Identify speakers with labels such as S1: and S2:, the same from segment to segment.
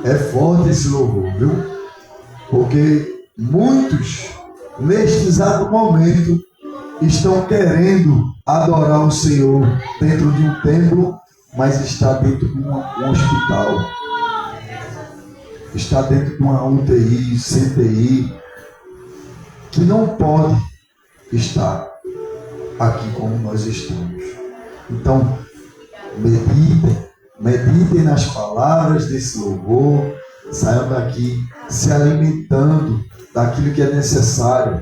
S1: É forte esse louvor, viu? Porque muitos, neste exato momento, estão querendo adorar o Senhor dentro de um templo, mas está dentro de um hospital. Está dentro de uma UTI, CTI, que não pode estar aqui como nós estamos. Então, meditem nas palavras desse louvor, saiam daqui se alimentando daquilo que é necessário,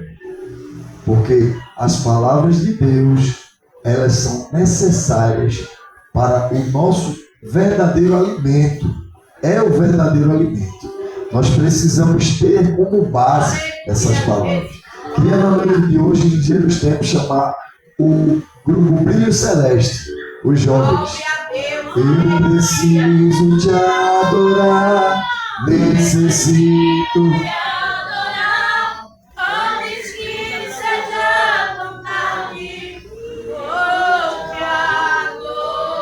S1: porque as palavras de Deus, elas são necessárias para o nosso verdadeiro alimento. É o verdadeiro alimento. Nós precisamos ter como base essas palavras. Queria na noite de hoje, em dia dos tempos, chamar o grupo Brilho Celeste, os jovens. Eu preciso te adorar, necessito
S2: antes que seja vontade, vou te adorar.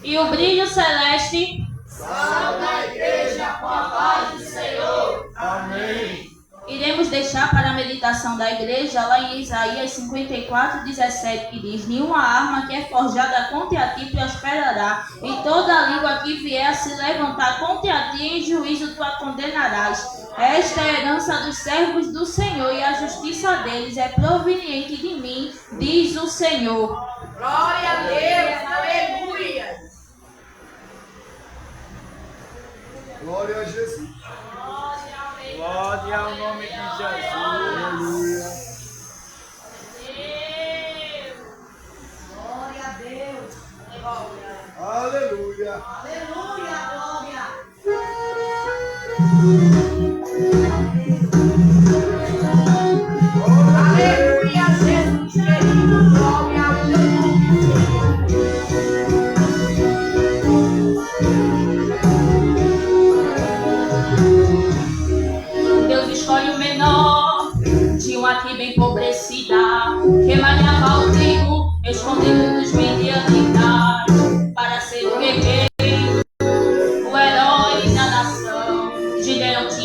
S3: E o brilho celeste,
S2: salve a igreja com a paz do Senhor. Amém.
S3: iremos deixar para a meditação da igreja lá em Isaías 54:17, que diz: nenhuma arma que é forjada contra ti prosperará, e toda língua que vier a se levantar contra ti em juízo tu a condenarás. Esta é a herança dos servos do Senhor, e a justiça deles é proveniente de mim, diz o Senhor.
S2: Glória a Deus, aleluia.
S1: glória a Jesus.
S4: Glória ao nome de Jesus.
S1: Aleluia.
S2: Glória a Deus.
S1: Aleluia.
S2: Aleluia, glória. Aleluia, Jesus querido. Glória a Deus.
S3: Deus escolhe o menor de uma tribo empobrecida, que malhava o trigo, escondido dos midianitas, para ser o guerreiro, o herói da nação. Gideão tinha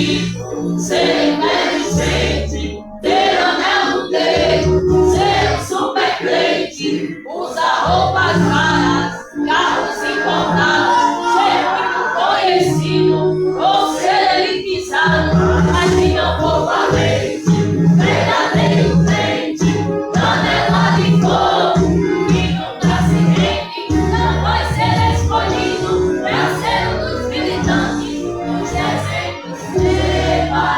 S2: rico, ser inteligente, ter anel no dedo, ser um super crente, usar roupas caras, carros importados, ser muito conhecido, ou ser elitizado, mas se não for valente, verdadeiro crente, canela de fogo, que nunca se rende, não vai ser escolhido pra ser um dos militantes dos desenhos separados.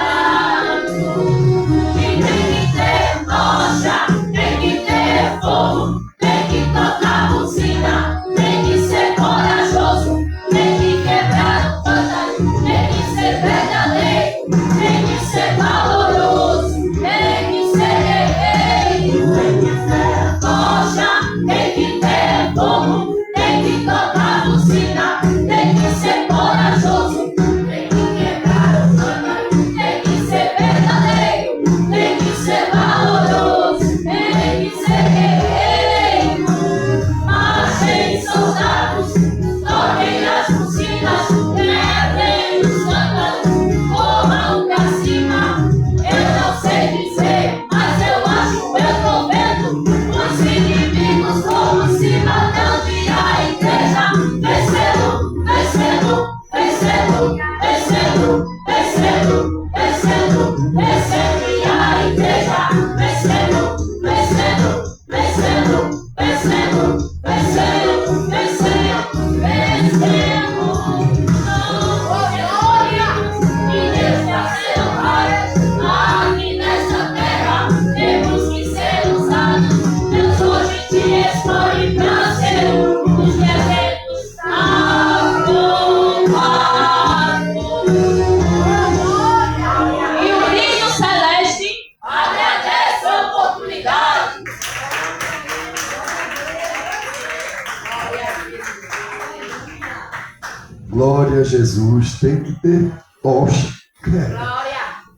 S2: E tem que ter tocha, tem que ter fogo, tem que tocar buzina, tem que ser corajoso, tem que quebrar o fantasma, tem que ser verdadeiro, tem que ser valoroso, tem que ser guerreiro, tem que ter tocha, tem que ter fogo, tem que tocar buzina, tem que ser corajoso, tem que quebrar o fantasma, tem que ser verdadeiro, tem que ser valoroso, tem que ser guerreiro. Marchem soldados, toquem as buzinas, quebrem os cântaros, corram pra cima. Eu não sei dizer, mas eu acho, eu tô vendo os inimigos como se matando e a igreja vencendo, vencendo, vencendo, vencendo, vencendo, vencendo, vencendo e a igreja vencendo, vencendo, vencendo, vencendo, vencendo, vencendo, vencendo. Glória! E Deus está sendo pai. Aqui nessa terra temos que ser usados. Deus hoje te escolhe para ser um dos eventos aprovados.
S3: E o brilho celeste
S2: Agradece a oportunidade.
S1: Glória a Jesus. Tem que ter tocha.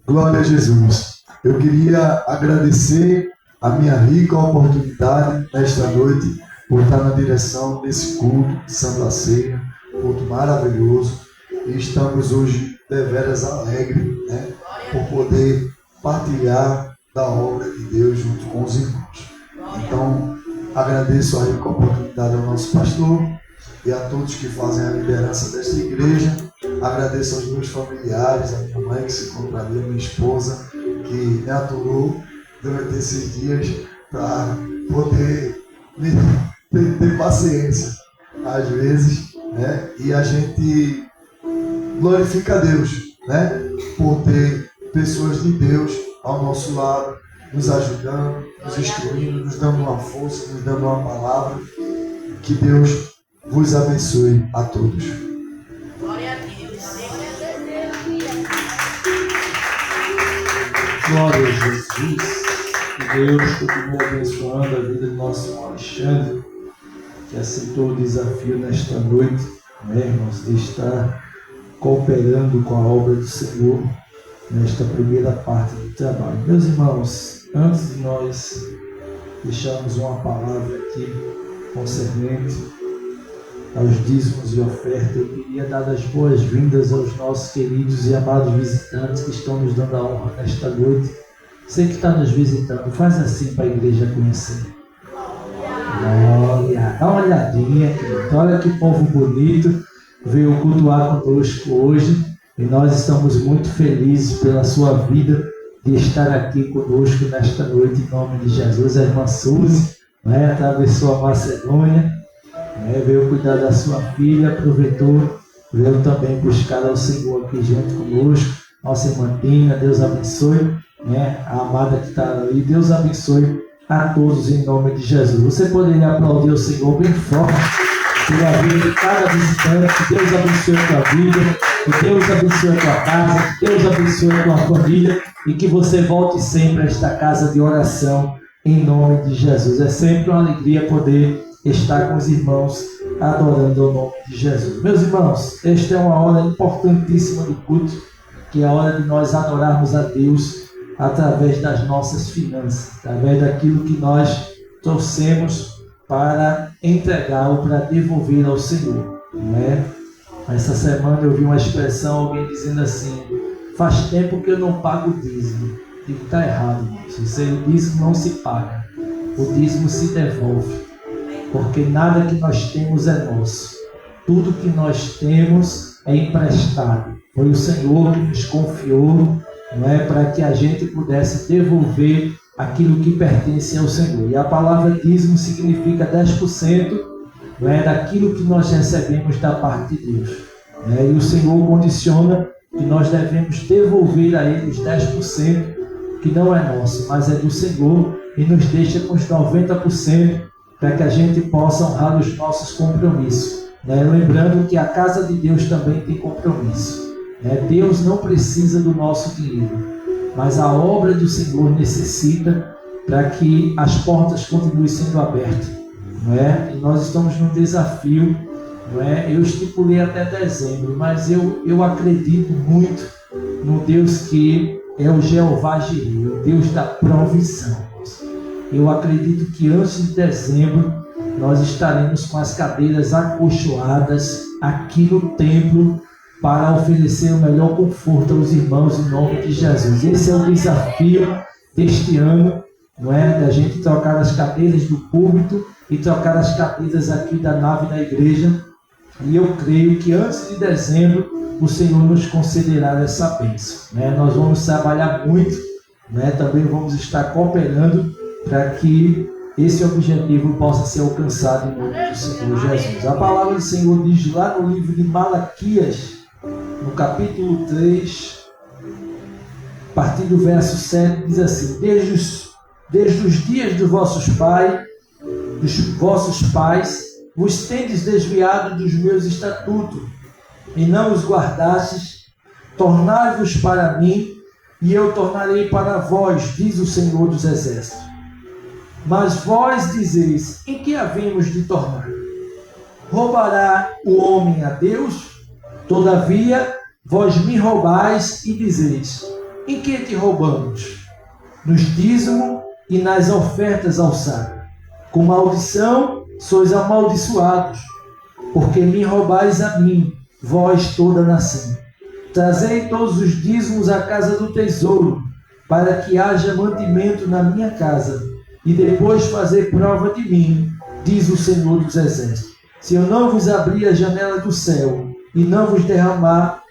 S1: Glória a Jesus. Eu queria agradecer a minha rica oportunidade nesta noite por estar na direção desse culto de Santa Ceia, culto maravilhoso. E estamos hoje deveras alegres, né, por poder partilhar da obra de Deus junto com os irmãos. Então, agradeço a rica oportunidade ao nosso pastor e a todos que fazem a liderança desta igreja. Agradeço aos meus familiares, a minha mãe que se encontra ali, a minha esposa, que me aturou durante esses dias para poder ter paciência, às vezes, né? E a gente glorifica a Deus, né? Por ter pessoas de Deus ao nosso lado, nos ajudando, nos instruindo, nos dando uma força, nos dando uma palavra. Que Deus vos abençoe a todos.
S2: Glória a Deus.
S4: Glória a Jesus. Que Deus continue abençoando a vida do nosso irmão Alexandre, que aceitou o desafio nesta noite, né, irmãos, de estar cooperando com a obra do Senhor nesta primeira parte do trabalho. Meus irmãos, antes de nós deixarmos uma palavra aqui concernente aos dízimos e ofertas, eu queria dar as boas-vindas aos nossos queridos e amados visitantes que estão nos dando a honra nesta noite. Você que está nos visitando, faz assim para a igreja conhecer. Glória! Dá uma olhadinha, querido. Olha que povo bonito veio cultuar conosco hoje e nós estamos muito felizes pela sua vida de estar aqui conosco nesta noite, em nome de Jesus. A irmã Suzy, né, atravessou a Macedônia, né, veio cuidar da sua filha, aproveitou, veio também buscar ao Senhor aqui junto conosco. Nossa irmã Tina, Deus abençoe, né, a amada que está ali, Deus abençoe a todos em nome de Jesus. Você poderia aplaudir o Senhor bem forte pela vida de cada visitante. Que Deus abençoe a tua vida, que Deus abençoe a tua casa, que Deus abençoe a tua família e que você volte sempre a esta casa de oração em nome de Jesus. É sempre uma alegria poder estar com os irmãos adorando o nome de Jesus. Meus irmãos, esta é uma hora importantíssima do culto, que é a hora de nós adorarmos a Deus através das nossas finanças, através daquilo que nós trouxemos para entregar ou para devolver ao Senhor, né? Essa semana eu vi uma expressão, alguém dizendo assim: faz tempo que eu não pago o dízimo. Digo, está errado, irmãos. O dízimo não se paga. O dízimo se devolve. Porque nada que nós temos é nosso. Tudo que nós temos é emprestado. Foi o Senhor que nos confiou, não é, para que a gente pudesse devolver aquilo que pertence ao Senhor. E a palavra dízimo significa 10%, não é, daquilo que nós recebemos da parte de Deus. E o Senhor condiciona que nós devemos devolver a Ele os 10%, que não é nosso, mas é do Senhor, e nos deixa com os 90% para que a gente possa honrar os nossos compromissos. Lembrando que a casa de Deus também tem compromisso. Deus não precisa do nosso dinheiro, mas a obra do Senhor necessita para que as portas continuem sendo abertas. E nós estamos num desafio. Eu estipulei até dezembro, mas eu acredito muito no Deus que é o Jeová Jireh, o Deus da provisão. Eu acredito que antes de dezembro nós estaremos com as cadeiras acolchoadas aqui no templo para oferecer o melhor conforto aos irmãos em nome de Jesus. Esse é o desafio deste ano, da gente trocar as cadeiras do púlpito e trocar as cadeiras aqui da nave da igreja. E eu creio que antes de dezembro o Senhor nos concederá essa bênção. Nós vamos trabalhar muito, também vamos estar cooperando para que esse objetivo possa ser alcançado em nome do Senhor Jesus. A palavra do Senhor diz lá no livro de Malaquias, no capítulo 3, a partir do verso 7, diz assim: desde os dias dos vossos pais, vos tendes desviado dos meus estatutos, e não os guardastes. Tornai-vos para mim, e eu tornarei para vós, diz o Senhor dos Exércitos. Mas vós dizeis: em que havemos de tornar? Roubará o homem a Deus? Todavia, vós me roubais e dizeis: em que te roubamos? Nos dízimos e nas ofertas ao sábado. Com maldição sois amaldiçoados, porque me roubais a mim, vós toda a nação. Trazei todos os dízimos à casa do tesouro, para que haja mantimento na minha casa, e depois fazer prova de mim, diz o Senhor dos Exércitos. Se eu não vos abrir a janela do céu, e não vos derramar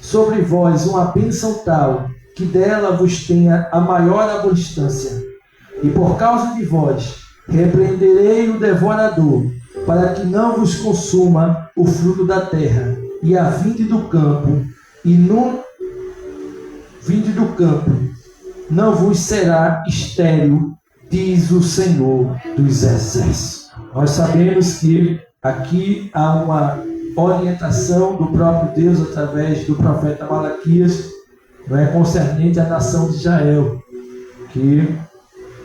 S4: sobre vós uma bênção tal, que dela vos tenha a maior abundância, e por causa de vós repreenderei o devorador, para que não vos consuma o fruto da terra, e a vinde do campo, não vos será estéril, diz o Senhor dos Exércitos. Nós sabemos que aqui há uma orientação do próprio Deus através do profeta Malaquias, concernente à nação de Israel, que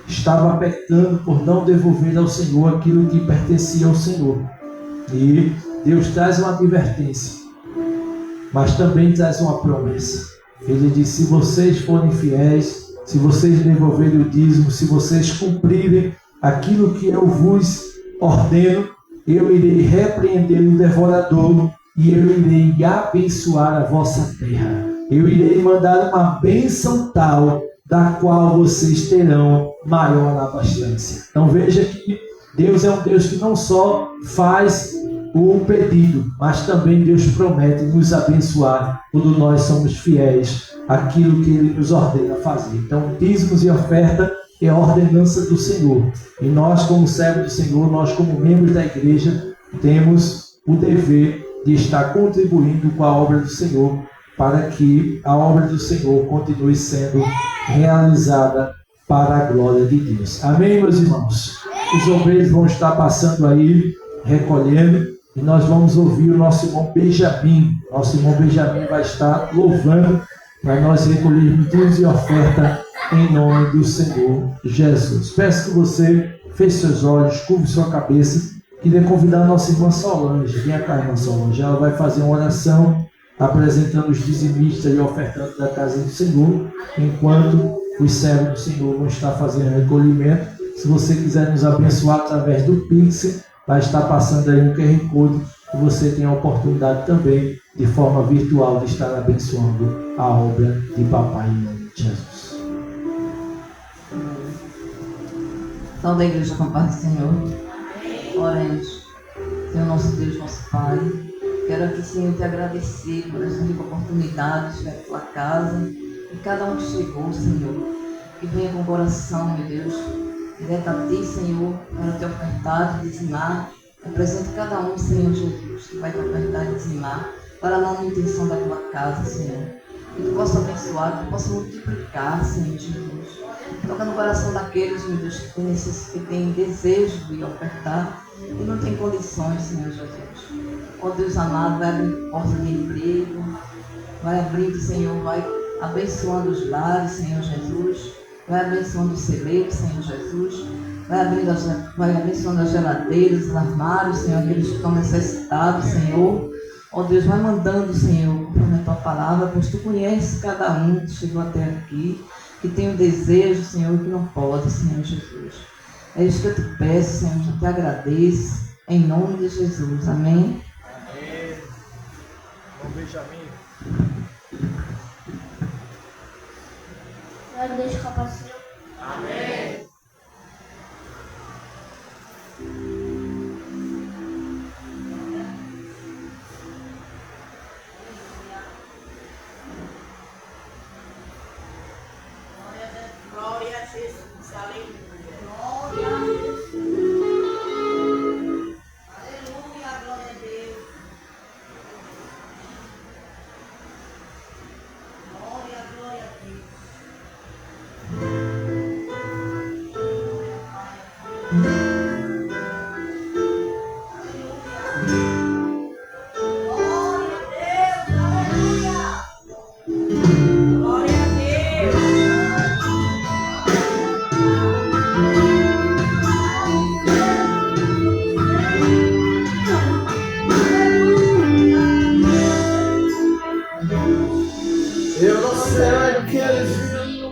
S4: estava pecando por não devolver ao Senhor aquilo que pertencia ao Senhor. E Deus traz uma advertência, mas também traz uma promessa. Ele diz: se vocês forem fiéis, se vocês devolverem o dízimo, se vocês cumprirem aquilo que eu vos ordeno, eu irei repreender o devorador e eu irei abençoar a vossa terra. Eu irei mandar uma bênção tal, da qual vocês terão maior abastança. Então veja que Deus é um Deus que não só faz o pedido, mas também Deus promete nos abençoar quando nós somos fiéis àquilo que Ele nos ordena fazer. Então, dízimos e oferta é a ordenança do Senhor. E nós, como servos do Senhor, nós como membros da igreja, temos o dever de estar contribuindo com a obra do Senhor, para que a obra do Senhor continue sendo realizada para a glória de Deus. Amém, meus irmãos? Os obreiros vão estar passando aí, recolhendo, e nós vamos ouvir o nosso irmão Benjamin. Nosso irmão Benjamin vai estar louvando para nós recolhermos dízimos e oferta em nome do Senhor Jesus. Peço que você feche seus olhos, curve sua cabeça. Queria convidar a nossa irmã Solange. Venha cá, irmã Solange. Ela vai fazer uma oração apresentando os dizimistas e ofertantes da casa do Senhor, enquanto os servos do Senhor vão estar fazendo recolhimento. Se você quiser nos abençoar através do Pix, vai estar passando aí um QR Code que você tenha a oportunidade também, de forma virtual, de estar abençoando a obra de Papai em nome de Jesus.
S5: Salve a igreja com a paz do Senhor. Oremos. Senhor nosso Deus, nosso Pai, quero aqui, Senhor, te agradecer por essa rica oportunidade de estiver pela casa e cada um que chegou, Senhor, que venha com o coração, meu Deus, direto a Ti, Senhor, para te ofertar, te dizimar. Apresenta cada um, Senhor Jesus, que vai te ofertar e dizimar para a manutenção da Tua casa, Senhor. Que Tu possa abençoar, que Tu possa multiplicar, Senhor Jesus. Toca no coração daqueles, meu Deus, que têm desejo de ofertar e não tem condições, Senhor Jesus. Ó Deus amado, vai abrir porta de emprego, vai abrindo, Senhor, vai abençoando os lares, Senhor Jesus, vai abençoando os celeiros, Senhor Jesus, vai abençoando as geladeiras, os armários, Senhor, aqueles que estão necessitados, Senhor. Ó Deus, vai mandando, Senhor, conforme a Tua palavra, pois Tu conheces cada um que chegou até aqui, que tem um desejo, Senhor, e que não pode, Senhor Jesus. É isso que eu te peço, Senhor, que eu te agradeço, em nome de Jesus. Amém?
S6: Amém. Bom Benjamin.
S3: Deixa o capacete.
S6: Amém.
S2: Glória a Jesus, aleluia.
S3: Glória a Jesus.
S2: Aleluia, glória a Deus. Glória, glória a Deus.
S6: Eu não sei o que ele viu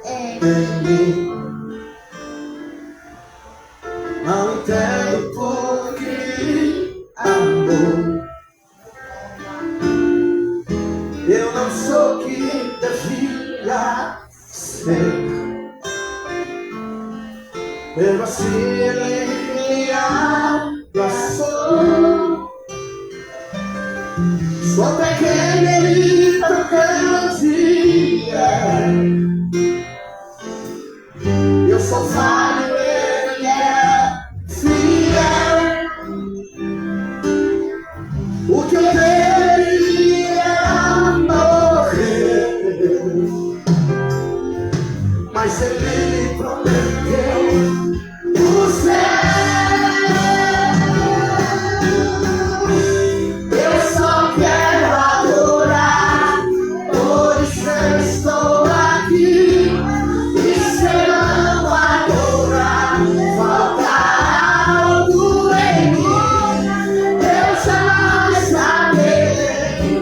S6: em mim. Não entendo por que amor. Eu não sou o que devia ser. Mesmo assim ele me abraçou. Sou pequeno, ele tocante. Eu sou falho, ele é fiel. O que eu deveria morrer, mas ele me prometeu o céu. Eu só quero adorar, por isso eu estou aqui. E se eu não adorar, falta algo em mim. Eu jamais saberei,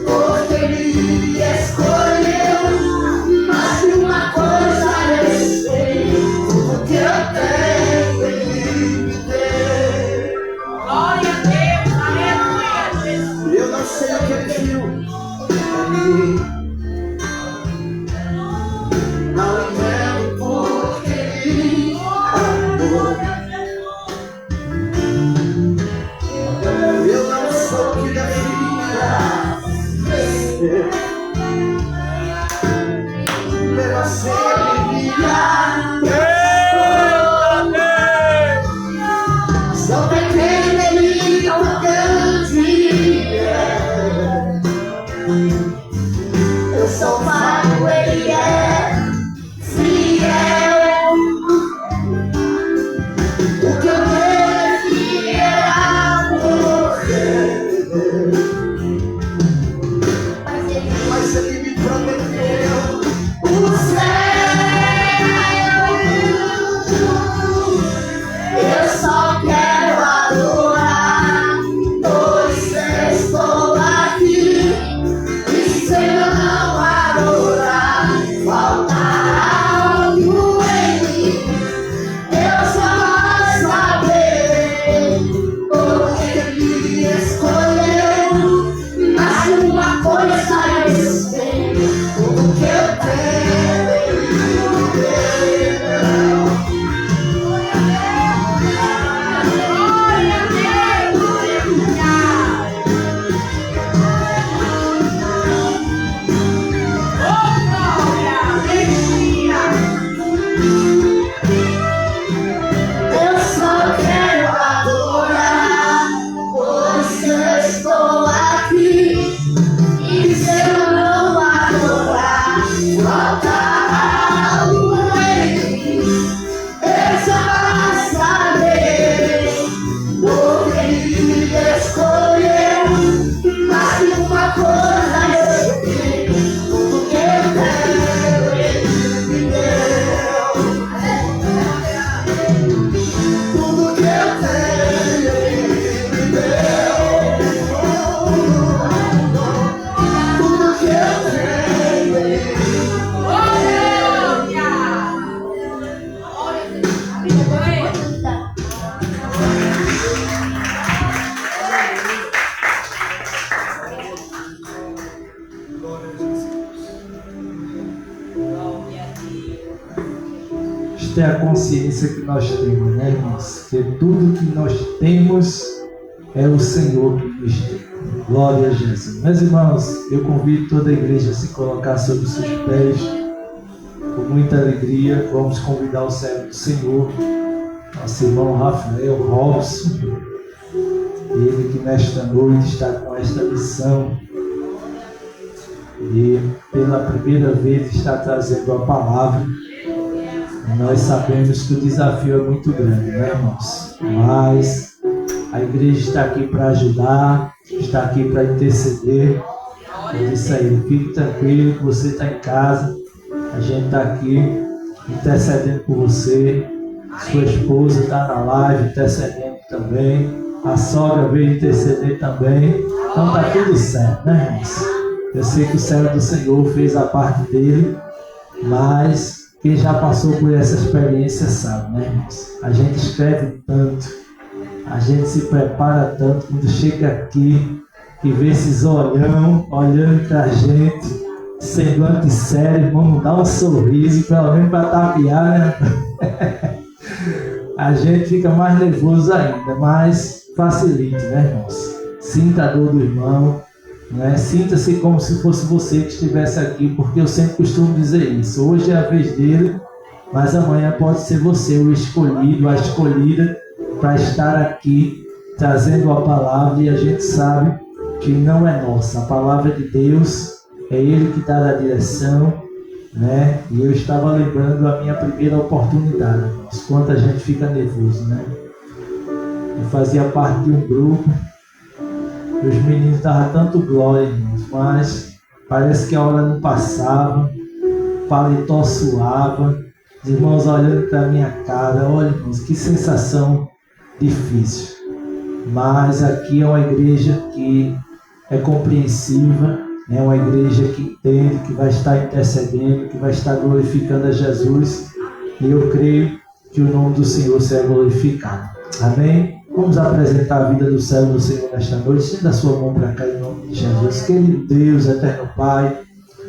S6: porque ele me escolheu. Mas de uma coisa eu sei, tudo que eu tenho ele me deu.
S2: Glória a Deus, aleluia, Jesus.
S6: Eu não sei o que ele viu em mim. Não entendo por que ele amou. Eu não sou o que devia ser. Mesmo assim ele me abraçou. Sou pequeno, ele tocante. Eu sou falho, ele é fiel. O que eu deveria morrer, mas ele me prometeu o céu.
S4: ter a consciência que nós temos, né, irmãos? Que tudo que nós temos é o Senhor que nos tem. Glória a Jesus. Meus irmãos, eu convido toda a igreja a se colocar sobre os seus pés. Com muita alegria, vamos convidar o servo do Senhor, nosso irmão Rafael Robson, ele que nesta noite está com esta missão e pela primeira vez está trazendo a palavra. Nós sabemos que o desafio é muito grande, né, irmãos? Mas a igreja está aqui para ajudar, está aqui para interceder. Eu disse a ele, fique tranquilo que você está em casa, a gente está aqui intercedendo por você, sua esposa está na live intercedendo também, a sogra veio interceder também, então está tudo certo, né, irmãos? Eu sei que o servo do Senhor fez a parte dele, mas quem já passou por essa experiência sabe, né, irmãos? A gente escreve tanto, a gente se prepara tanto, quando chega aqui e vê esses olhão olhando pra gente, semblante sério, vamos dar um sorriso, pelo menos para tapear, né? A gente fica mais nervoso ainda, mas facilite, né, irmãos? Sinta a dor do irmão, né? Sinta-se como se fosse você que estivesse aqui, porque eu sempre costumo dizer isso. Hoje é a vez dele, mas amanhã pode ser você o escolhido, a escolhida para estar aqui trazendo a palavra, e a gente sabe que não é nossa, a palavra de Deus é Ele que dá a direção, né? E eu estava lembrando a minha primeira oportunidade, mas quanto a gente fica nervoso, né? Eu fazia parte de um grupo, os meninos davam tanto glória, irmãos, mas parece que a hora não passava, o paletó suava, os irmãos olhando para a minha cara, olha, irmãos, que sensação difícil. Mas aqui é uma igreja que é compreensiva, é uma igreja que entende, que vai estar intercedendo, que vai estar glorificando a Jesus, e eu creio que o nome do Senhor será glorificado. Amém? Vamos apresentar a vida do servo do Senhor nesta noite. Estenda a sua mão para cá em nome de Jesus. Querido Deus, eterno Pai,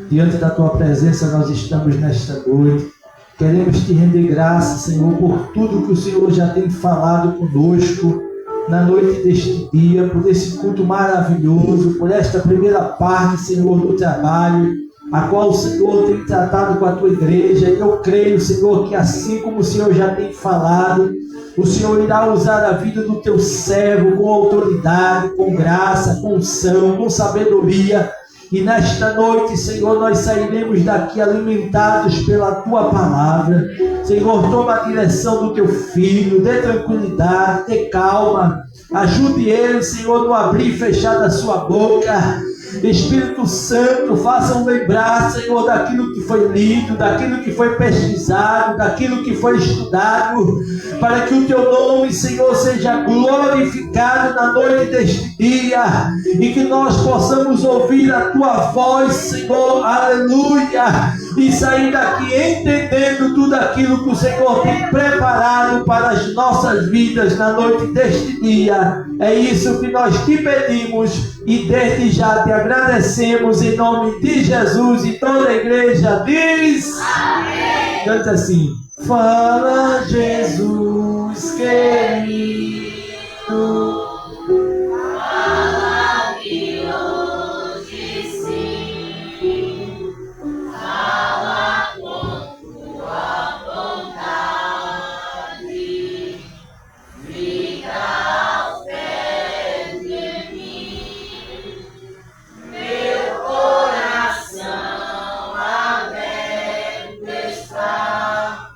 S4: diante da tua presença nós estamos nesta noite. Queremos te render graça, Senhor, por tudo que o Senhor já tem falado conosco na noite deste dia, por esse culto maravilhoso, por esta primeira parte, Senhor, do trabalho, a qual o Senhor tem tratado com a tua igreja. E eu creio, Senhor, que assim como o Senhor já tem falado, o Senhor irá usar a vida do teu servo com autoridade, com graça, com unção, com sabedoria. E nesta noite, Senhor, nós sairemos daqui alimentados pela tua palavra. Senhor, toma a direção do teu filho, dê tranquilidade, dê calma. Ajude ele, Senhor, no abrir e fechar da sua boca. Espírito Santo, façam lembrar, Senhor, daquilo que foi lido, daquilo que foi pesquisado, daquilo que foi estudado, para que o teu nome, Senhor, seja glorificado na noite deste dia, e que nós possamos ouvir a tua voz, Senhor, aleluia, e sair daqui entendendo tudo aquilo que o Senhor tem preparado para as nossas vidas na noite deste dia. É isso que nós te pedimos e desde já te agradecemos em nome de Jesus, e toda a igreja diz amém. Canta assim: fala Jesus querido,
S2: Fala que hoje sim, fala com tua vontade, fica aos pés de mim, meu coração aberto está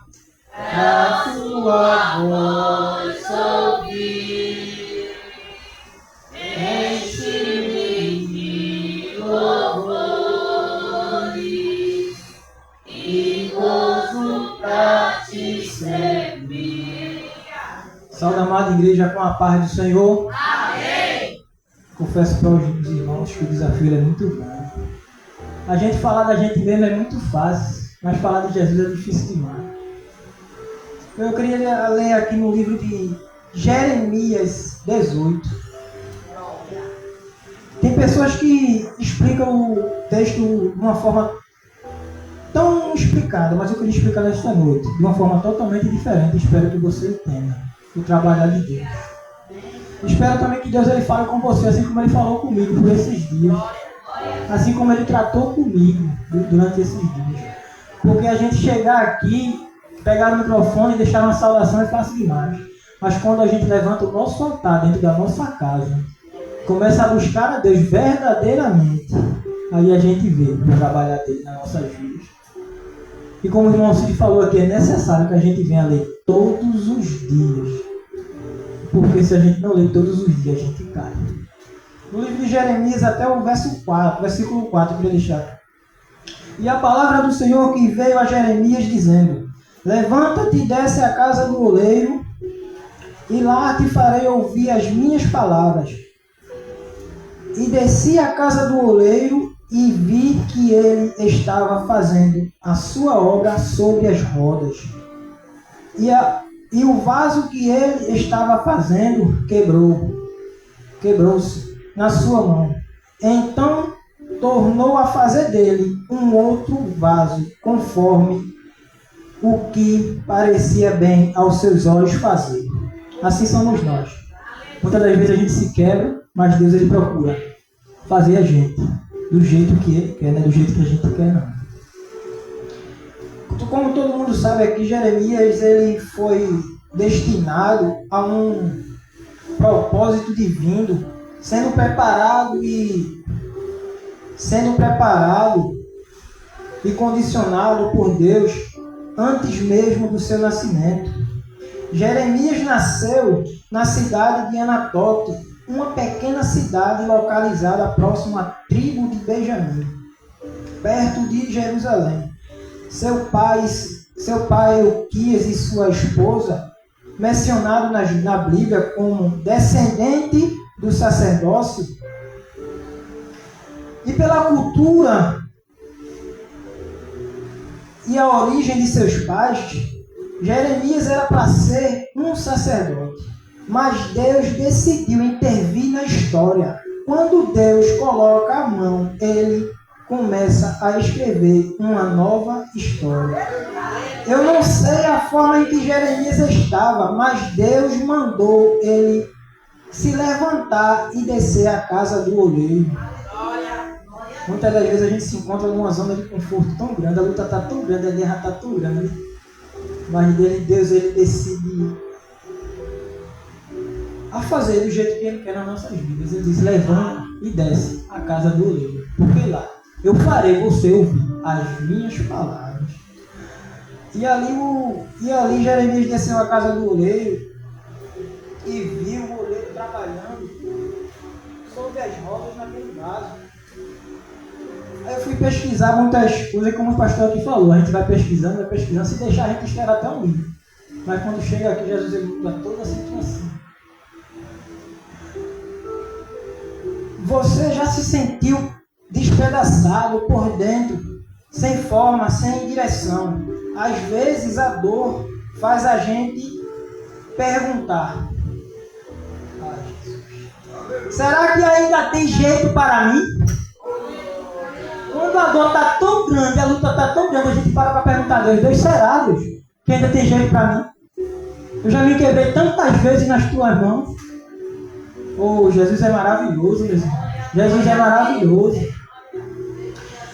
S2: pra tua voz ouvir. Enche-me de louvores e gozo pra te servir.
S7: Saúde, amada igreja, com a paz do Senhor.
S2: Amém.
S7: Confesso para os irmãos que o desafio é muito grande. A gente falar da gente mesmo é muito fácil, mas falar de Jesus é difícil demais. Eu queria ler aqui no livro de Jeremias 18. Tem pessoas que explicam o texto de uma forma tão explicada, mas eu queria explicar nesta noite, de uma forma totalmente diferente. Espero que você entenda o trabalhar de Deus. Espero também que Deus ele fale com você, assim como ele falou comigo por esses dias. Assim como ele tratou comigo durante esses dias. Porque a gente chegar aqui, pegar o microfone e deixar uma saudação é fácil demais. Mas quando a gente levanta o nosso altar dentro da nossa casa, começa a buscar a Deus verdadeiramente, aí a gente vê o trabalhar dele nas nossas vidas. E como o irmão Cid falou aqui, é necessário que a gente venha ler todos os dias. Porque se a gente não ler todos os dias, a gente cai. No livro de Jeremias, até o versículo 4, eu queria deixar. E a palavra do Senhor que veio a Jeremias dizendo: levanta-te e desce à casa do oleiro, e lá te farei ouvir as minhas palavras. E desci à casa do oleiro, e vi que ele estava fazendo a sua obra sobre as rodas. E o vaso que ele estava fazendo quebrou-se na sua mão. Então tornou a fazer dele um outro vaso, conforme o que parecia bem aos seus olhos fazer. Assim somos nós. Muitas das vezes a gente se quebra, mas Deus ele procura fazer a gente do jeito que ele quer, não é do jeito que a gente quer, não. Como todo mundo sabe aqui, Jeremias ele foi destinado a um propósito divino, sendo preparado e condicionado por Deus antes mesmo do seu nascimento. Jeremias nasceu na cidade de Anatote, uma pequena cidade localizada próxima à tribo de Benjamim, perto de Jerusalém. Seu pai Euquias e sua esposa, mencionado na Bíblia como descendente do sacerdócio, e pela cultura e a origem de seus pais, Jeremias era para ser um sacerdote. Mas Deus decidiu intervir na história. Quando Deus coloca a mão, ele começa a escrever uma nova história. Eu não sei a forma em que Jeremias estava, mas Deus mandou ele se levantar e descer à casa do oleiro. Muitas das vezes a gente se encontra numa zona de conforto tão grande, a luta está tão grande, a guerra está tão grande, mas Deus ele decide a fazer do jeito que ele quer nas nossas vidas. Ele diz: levanta e desce à casa do oleiro, porque lá eu farei você ouvir as minhas palavras. E ali Jeremias desceu à casa do oleiro e viu o oleiro trabalhando sobre as rodas naquele vaso. Aí eu fui pesquisar muitas coisas, como o pastor aqui falou. A gente vai pesquisando, se deixar a gente esperar até um livro. Mas quando chega aqui, Jesus ele muda toda a situação. Você já se sentiu despedaçado por dentro, sem forma, sem direção? Às vezes a dor faz a gente perguntar: será que ainda tem jeito para mim? Quando a dor está tão grande, a luta está tão grande, a gente para perguntar a Deus: será, Deus, que ainda tem jeito para mim? Eu já me quebrei tantas vezes nas tuas mãos. Oh, Jesus é maravilhoso, meu irmão. Jesus é maravilhoso.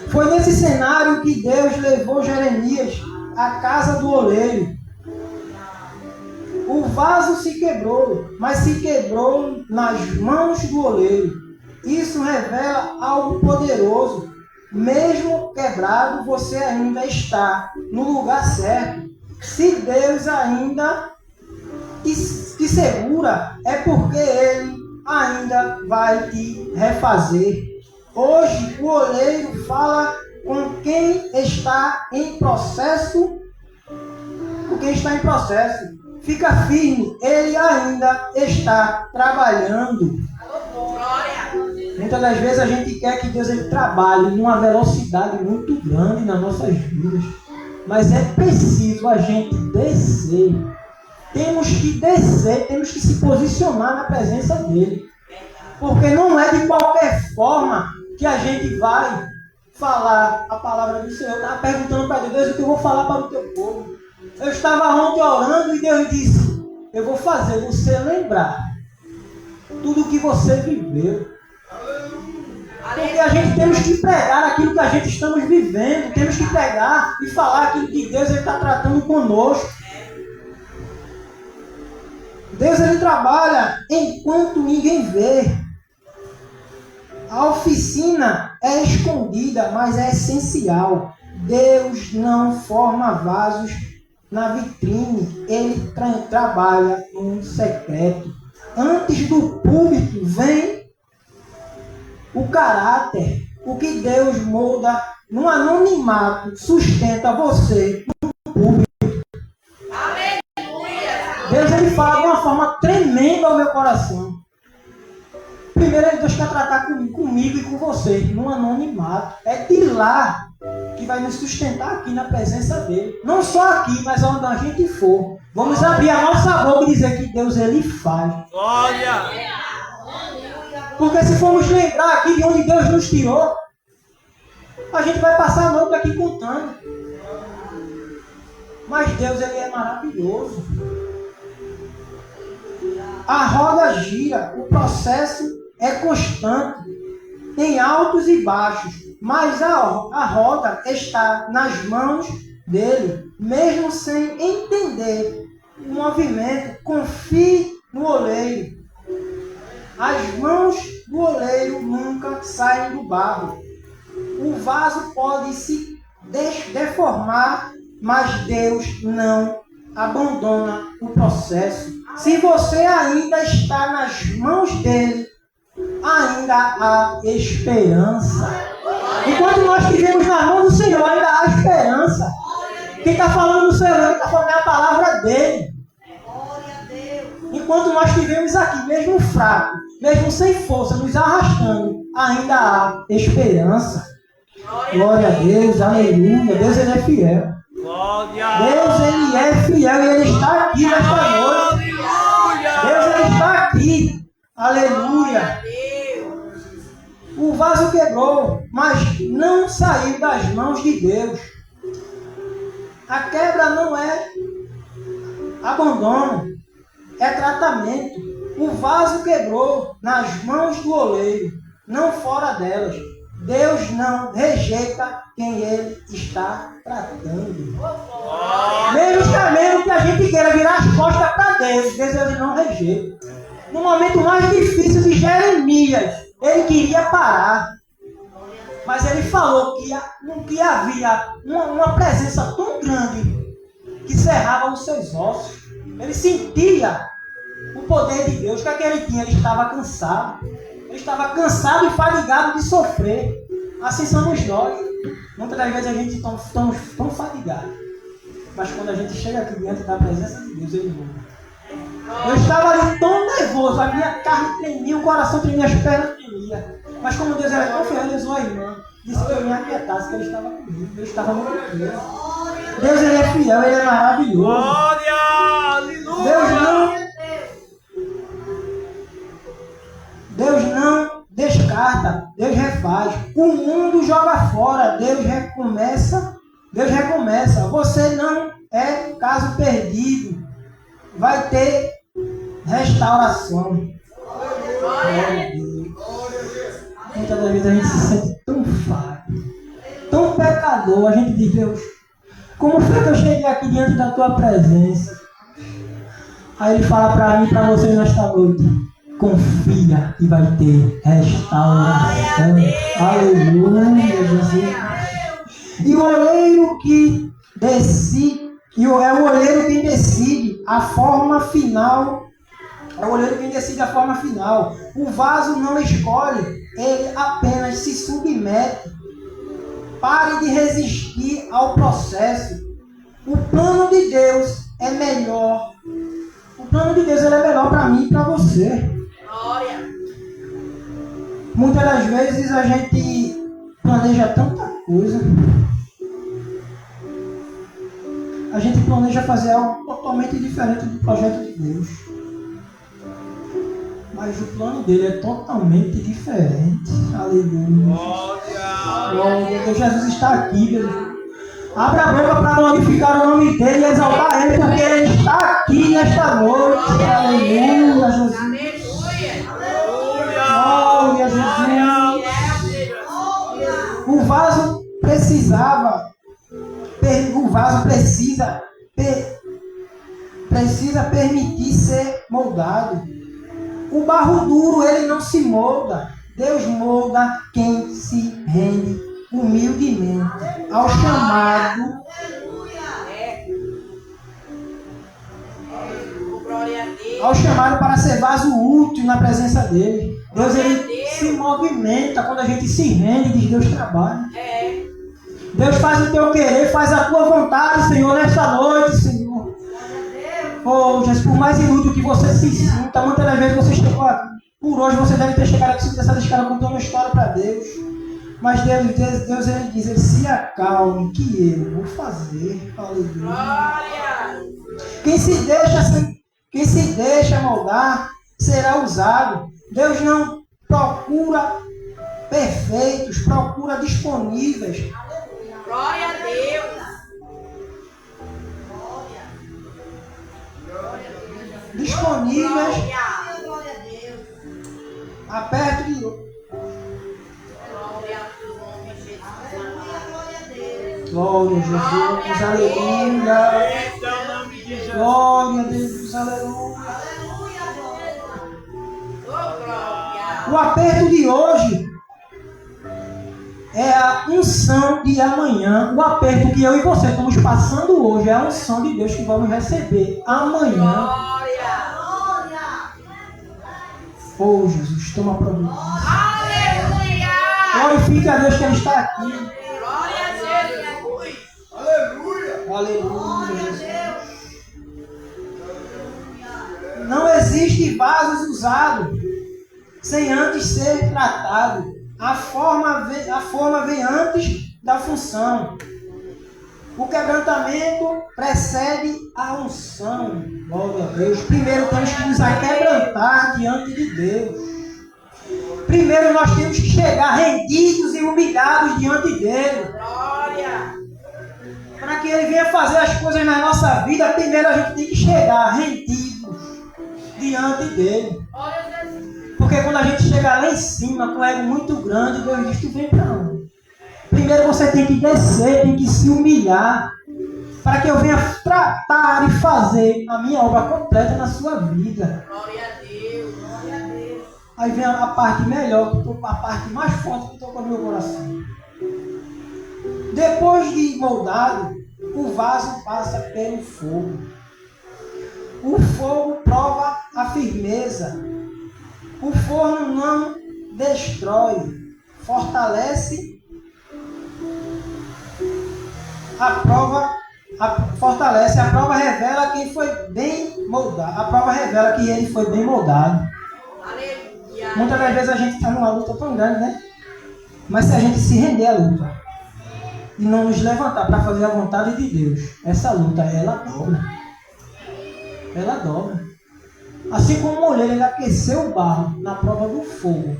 S7: Foi nesse cenário que Deus levou Jeremias à casa do oleiro. O vaso se quebrou, mas se quebrou nas mãos do oleiro. Isso revela algo poderoso. Mesmo quebrado, você ainda está no lugar certo. Se Deus ainda te segura, é porque Ele ainda vai te refazer. Hoje o oleiro fala com quem está em processo. Fica firme, Ele ainda está trabalhando. Muitas das vezes a gente quer que Deus ele trabalhe numa velocidade muito grande nas nossas vidas. Mas é preciso a gente descer. Temos que descer, temos que se posicionar na presença dele. Porque não é de qualquer forma que a gente vai falar a palavra do Senhor. Eu estava perguntando para Deus, o que eu vou falar para o teu povo? Eu estava ontem orando e Deus disse, eu vou fazer você lembrar tudo o que você viveu. Porque a gente temos que pregar aquilo que a gente estamos vivendo, temos que pregar e falar aquilo que Deus está tratando conosco. Deus ele trabalha enquanto ninguém vê. A oficina é escondida, mas é essencial. Deus não forma vasos na vitrine, ele trabalha no secreto. Antes do púlpito vem o caráter, o que Deus molda no anonimato, sustenta você no púlpito. Deus ele fala de uma forma tremenda ao meu coração. Primeiro Deus quer tratar comigo e com você no anonimato. É de lá que vai nos sustentar aqui na presença dele. Não só aqui, mas onde a gente for. Vamos abrir a nossa boca e dizer que Deus ele faz.
S8: Glória!
S7: Porque se formos lembrar aqui de onde Deus nos tirou, a gente vai passar a noite aqui contando. Mas Deus ele é maravilhoso. A roda gira, o processo é constante, tem altos e baixos, mas a roda está nas mãos dele, mesmo sem entender o movimento. Confie no oleiro. As mãos do oleiro nunca saem do barro. O vaso pode se deformar, mas Deus não abandona o processo. Se você ainda está nas mãos dele, ainda há esperança. Enquanto nós estivermos nas mãos do Senhor, ainda há esperança. Quem está falando do Senhor, ele está falando a palavra dele. Enquanto nós estivermos aqui, mesmo fraco, mesmo sem força, nos arrastando, ainda há esperança. Glória a Deus, aleluia. Deus ele é fiel. Deus ele é fiel e ele está aqui nesta noite. Deus ele está aqui. Aleluia. O vaso quebrou, mas não saiu das mãos de Deus. A quebra não é abandono, é tratamento. O vaso quebrou nas mãos do oleiro, não fora delas. Deus não rejeita quem ele está tratando. Mesmo que a gente queira virar as costas para Deus, Deus ele não rejeita. No momento mais difícil de Jeremias, ele queria parar. Mas ele falou que havia uma presença tão grande que cerrava os seus ossos. Ele sentia o poder de Deus. O que é que ele tinha? Ele estava cansado. Ele estava cansado e fadigado de sofrer. Assim somos nós. Muitas das vezes a gente estamos tão fadigados. Mas quando a gente chega aqui diante da presença de Deus, ele muda. Eu estava ali tão nervoso, a minha carne tremia, o coração tremia, as pernas tremiam. Mas como Deus era tão fiel, ele usou a irmã. Disse que eu me aquietasse, que ele estava comigo. Eu estava muito fiel. Deus ele é fiel, ele é maravilhoso.
S8: Glória! Aleluia!
S7: Deus não descarta, Deus refaz. O mundo joga fora, Deus recomeça. Você não é caso perdido. Vai ter restauração. Muitas das vezes a gente se sente tão falho, tão pecador. A gente diz, Deus, como foi que eu cheguei aqui diante da tua presença? Aí ele fala para mim e para você nesta noite: confia que vai ter restauração. Aleluia, Jesus. E o oleiro que decide, é o oleiro quem decide a forma final. É o oleiro quem decide a forma final. O vaso não escolhe, ele apenas se submete. Pare de resistir ao processo. O plano de Deus é melhor. O plano de Deus ele é melhor para mim e para você. Glória. Muitas das vezes a gente planeja tanta coisa. A gente planeja fazer algo totalmente diferente do projeto de Deus. Mas o plano dele é totalmente diferente. Aleluia.
S8: Glória.
S7: Glória a Deus, Jesus está aqui, Deus. Abra a boca para glorificar o nome dele e exaltar ele, porque ele está aqui nesta noite. Aleluia, Jesus. Glória a Jesus. O vaso precisa permitir ser moldado. O barro duro, ele não se molda. Deus molda quem se rende humildemente ao chamado. Ao chamado para ser vaso útil na presença dele. Deus, ele se movimenta quando a gente se rende e diz: Deus trabalha. Deus faz o teu querer, faz a tua vontade, Senhor, nesta noite, Senhor. Oh, Jesus, por mais inútil que você se sinta, muitas das vezes você chegou aqui. Por hoje você deve ter chegado aqui, dessa escada contando uma história para Deus. Mas Deus ele diz: ele se acalme, que eu vou fazer. Aleluia. Quem se deixa moldar será usado. Deus não procura perfeitos, procura disponíveis.
S2: Glória a Deus.
S7: Disponíveis. Aperto de novo. Glória a Jesus, aleluia. Glória a Deus, aleluia. O aperto de hoje é a unção de amanhã. O aperto que eu e você estamos passando hoje é a unção de Deus que vamos receber amanhã. Oh, Jesus, toma providência.
S2: Aleluia!
S7: Glorifique a Deus que Ele está aqui.
S2: Glória a Jesus!
S7: Aleluia! Aleluia, Jesus. Não existe vasos usados sem antes ser tratado. A forma vem antes da função. O quebrantamento precede a unção. Glória a Deus. Primeiro temos que nos aquebrantar diante de Deus. Primeiro nós temos que chegar rendidos e humilhados diante dele.
S2: Glória!
S7: Para que ele venha fazer as coisas na nossa vida, primeiro a gente tem que chegar rendidos diante dele. Porque quando a gente chega lá em cima com o ego muito grande, Deus diz: tu vem para onde? Primeiro você tem que descer, tem que se humilhar, para que eu venha tratar e fazer a minha obra completa na sua vida.
S2: Glória a Deus, glória a Deus.
S7: Aí vem a parte melhor, a parte mais forte que tocou no meu coração. Depois de moldado, o vaso passa pelo fogo. O fogo prova a firmeza. O forno não destrói, fortalece. A prova revela quem foi bem moldado. A prova revela que ele foi bem moldado.
S2: Aleluia.
S7: Muitas das vezes a gente está numa luta tão grande, né? Mas se a gente se render à luta e não nos levantar para fazer a vontade de Deus, essa luta, ela dobra. Ela dobra. Assim como o molheiro, ele aqueceu o barro na prova do fogo.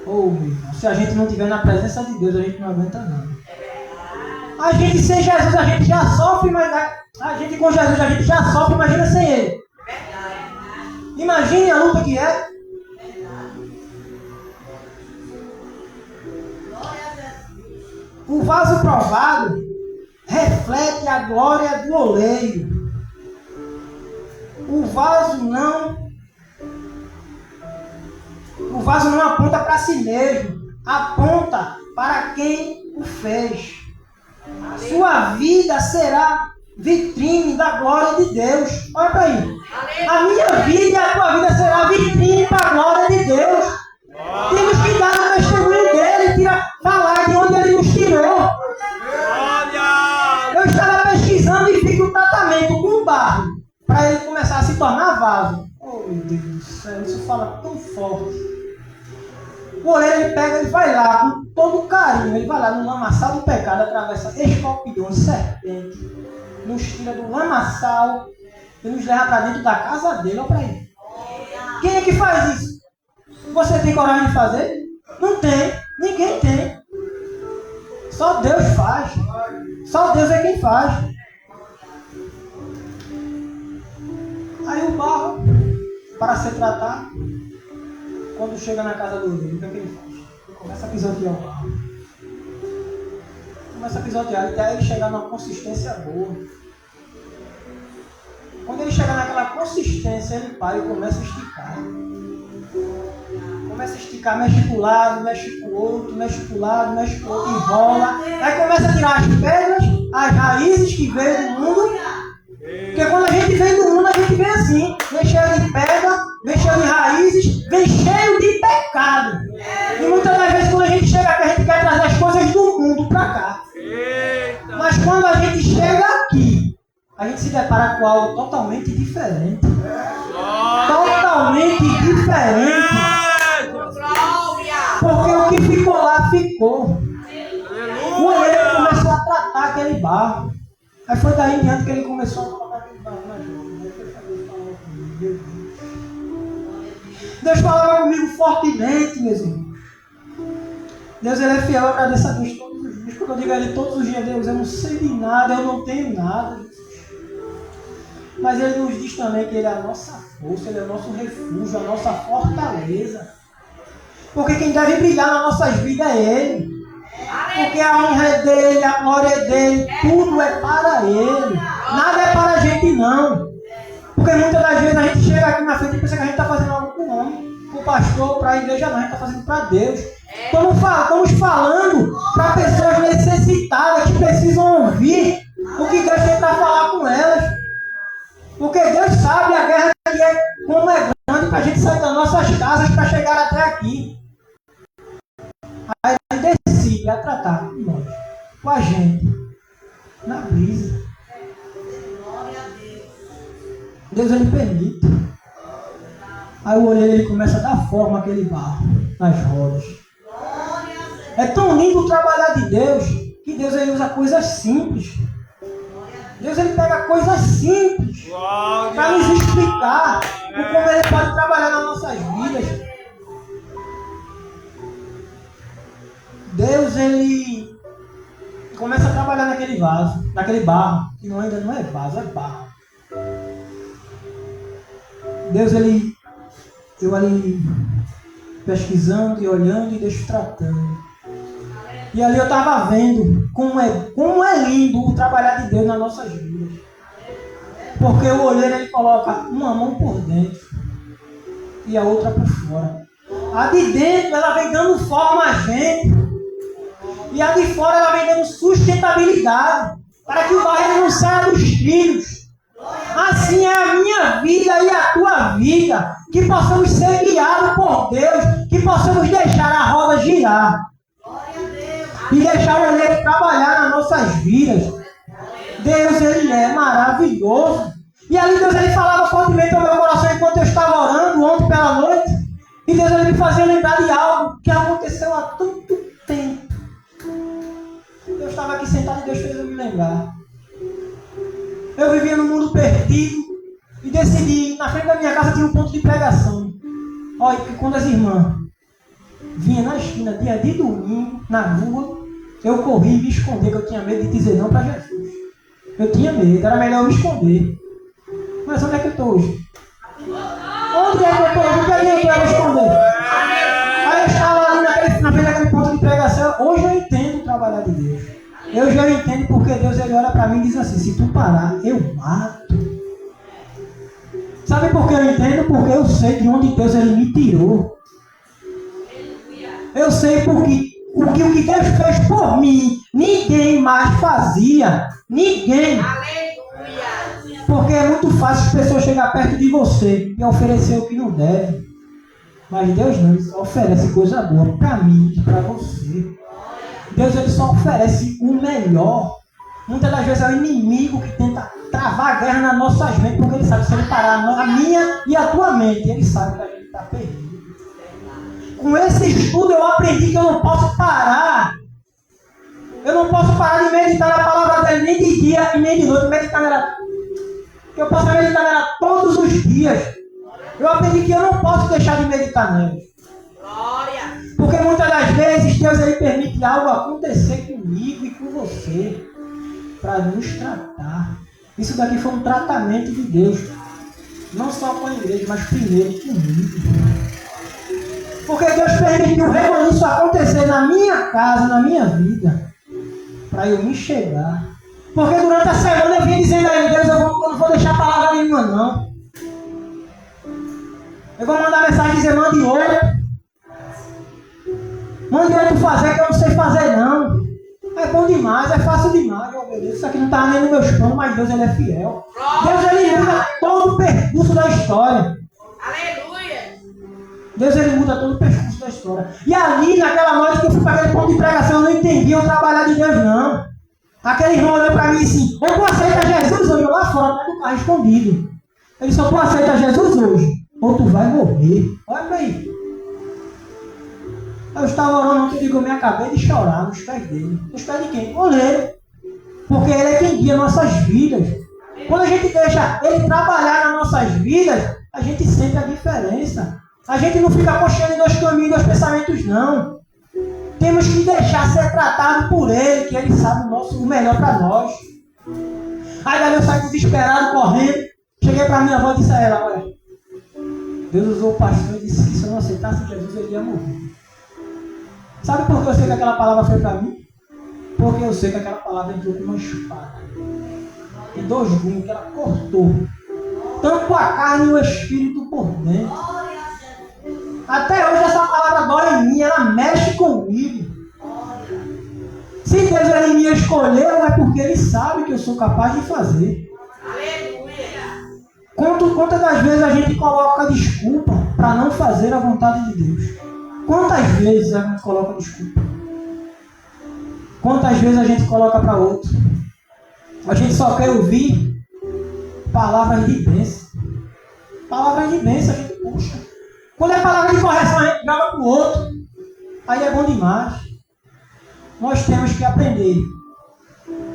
S7: Oh, meu irmão, se a gente não estiver na presença de Deus, a gente não aguenta nada. A gente sem Jesus, a gente já sofre, mas a gente com Jesus, a gente já sofre, imagina sem Ele. Imagine a luta que é. O vaso provado reflete a glória do oleiro. O vaso não aponta para si mesmo, aponta para quem o fez. Sua vida será vitrine da glória de Deus. Olha para aí. A minha vida e a tua vida será vitrine para a glória de Deus. Temos que dar o testemunho dele, falar de onde ele nos tirou. Eu estava pesquisando e fiz um tratamento com barro para ele começar a se tornar vaso. Oh, meu Deus do céu, isso fala tão forte. O oleiro, ele pega, ele vai lá com todo carinho, ele vai lá no lamaçal do pecado, atravessa escorpiões, serpentes, nos tira do lamaçal e nos leva para dentro da casa dele. Olha para ele. Quem é que faz isso? Você tem coragem de fazer? Não tem, ninguém tem. Só Deus faz. Só Deus é quem faz. Aí o barro, para ser tratado, quando chega na casa do oleiro, o que é que ele faz? Ele começa a pisotear o barro. Começa a pisotear até ele chegar numa consistência boa. Quando ele chegar naquela consistência, ele para e começa a esticar. Começa a esticar, mexe para o lado, mexe para o outro, mexe para o lado, mexe para o outro, enrola. Aí começa a tirar as pedras, as raízes que veio do mundo. Porque quando a gente vem do mundo, a gente vem assim. Vem cheio de pedra, vem cheio de raízes, vem cheio de pecado. E muitas das vezes quando a gente chega aqui, a gente quer trazer as coisas do mundo para cá. Mas quando a gente chega aqui, a gente se depara com algo totalmente diferente. Totalmente diferente. Porque o que ficou lá, ficou. O oleiro começou a tratar aquele barro. Aí foi daí em diante que ele começou a colocar aquele barro na joga. Deus falava comigo fortemente, meus irmãos. Deus, ele é fiel, eu agradeço a Deus todos os dias. Quando eu digo a ele todos os dias, Deus, eu não sei de nada, eu não tenho nada. Mas ele nos diz também que ele é a nossa força, ele é o nosso refúgio, a nossa fortaleza. Porque quem deve brilhar nas nossas vidas é ele. Porque a honra é dele, a glória é dele, tudo é para ele. Nada é para a gente não. Porque muitas das vezes a gente chega aqui na frente e pensa que a gente está fazendo algo para o homem, para o pastor, para a igreja, não, a gente está fazendo para Deus. Estamos falando para pessoas necessitadas que precisam ouvir o que Deus tem para falar com elas. Porque Deus sabe a guerra que é, como é grande para a gente sair das nossas casas para chegar até aqui. Aí ele decide a tratar com nós, com a gente, na brisa. Deus ele permite. Aí o oleiro ele começa a dar forma àquele barro nas rodas. É tão lindo o trabalhar de Deus que Deus ele usa coisas simples. Deus ele pega coisas simples para nos explicar o como ele pode trabalhar nas nossas vidas. Deus ele começa a trabalhar naquele vaso, naquele barro, que ainda não é vaso, é barro. Deus ele, eu ali pesquisando e olhando e Deus tratando. E ali eu estava vendo como é lindo o trabalhar de Deus nas nossas vidas. Porque o oleiro ele coloca uma mão por dentro e a outra por fora. A de dentro ela vem dando forma a gente. E a de fora ela vem dando sustentabilidade para que o barro não saia dos trilhos. Assim é a minha vida e a tua vida. Que possamos ser guiados por Deus. Que possamos deixar a roda girar. E deixar o oleiro trabalhar nas nossas vidas. Deus, ele é maravilhoso. E ali Deus, ele falava fortemente ao meu coração enquanto eu estava orando ontem pela noite. E Deus, ele me fazia lembrar de algo que aconteceu há tanto tempo. Eu estava aqui sentado e Deus fez eu me lembrar. Eu vivia num mundo perdido e decidi, na frente da minha casa tinha um ponto de pregação. Olha, que quando as irmãs vinham na esquina, dia de domingo, na rua, eu corri e me esconder, que eu tinha medo de dizer não para Jesus. Eu tinha medo, era melhor eu me esconder. Mas onde é que eu estou hoje? Onde é que eu estou hoje? O que adianta eu me esconder? Aí eu estava ali na frente daquele ponto de pregação. Hoje eu entendo o trabalhar de Deus. Eu já entendo porque Deus ele olha para mim e diz assim: se tu parar, eu mato. Sabe por que eu entendo? Porque eu sei de onde Deus ele me tirou. Eu sei porque o que Deus fez por mim, ninguém mais fazia. Ninguém. Porque é muito fácil as pessoas chegar perto de você e oferecer o que não deve. Mas Deus não, ele só oferece coisa boa para mim e para você. Deus ele só oferece o melhor. Muitas das vezes é o inimigo que tenta travar a guerra nas nossas mentes, porque ele sabe que se ele parar a minha e a tua mente, ele sabe que a gente está perdido. Com esse estudo eu aprendi que eu não posso parar. Eu não posso parar de meditar na palavra dele nem de dia e nem de noite. Meditar nela. Eu posso meditar nela todos os dias. Eu aprendi que eu não posso deixar de meditar nela. Porque muitas das vezes Deus ele permite algo acontecer comigo e com você para nos tratar. Isso daqui foi um tratamento de Deus. Não só com a igreja, mas primeiro comigo. Porque Deus permitiu isso acontecer na minha casa, na minha vida, para eu me chegar. Porque durante a semana eu vim dizendo a ele, Deus, eu não vou deixar palavra nenhuma não. Eu vou mandar mensagem dizendo, mande outro. Mande outro fazer que eu não sei fazer não. É bom demais, é fácil demais, eu obedeço. Isso aqui não está nem nos meus planos, mas Deus ele é fiel. Deus ele muda todo o percurso da história.
S2: Aleluia!
S7: Deus ele muda todo o percurso da história. E ali, naquela noite que eu fui para aquele ponto de pregação, eu não entendi o trabalhar de Deus não. Aquele irmão olhou para mim e disse, ou tu aceita Jesus hoje, eu lá fora, atrás do carro escondido. Ele disse, ou tu aceita Jesus hoje, ou tu vai morrer. Olha aí. Eu estava orando, eu me acabei de chorar nos pés dele. Nos pés de quem? Oleiro. Porque ele é quem guia nossas vidas. Quando a gente deixa ele trabalhar nas nossas vidas, a gente sente a diferença. A gente não fica coxando em dois caminhos, dois pensamentos, não. Temos que deixar ser tratado por ele, que ele sabe o melhor para nós. Aí daí eu saí desesperado, correndo. Cheguei para minha avó e disse a ela, olha, Deus usou o pastor e disse que se eu não aceitasse Jesus, ele ia morrer. Sabe por que eu sei que aquela palavra foi para mim? Porque eu sei que aquela palavra entrou com uma espada. Em 2 gumes que ela cortou. Tanto a carne e o espírito por dentro. Até hoje essa palavra dói em mim, ela mexe comigo. Se Deus ele me escolheu, é porque ele sabe que eu sou capaz de fazer. Quantas das vezes a gente coloca desculpa para não fazer a vontade de Deus? Quantas vezes a gente coloca desculpa? Quantas vezes a gente coloca para outro? A gente só quer ouvir palavras de bênção. Palavras de bênção a gente puxa. Quando é palavra de correção, a gente joga para o outro. Aí é bom demais. Nós temos que aprender.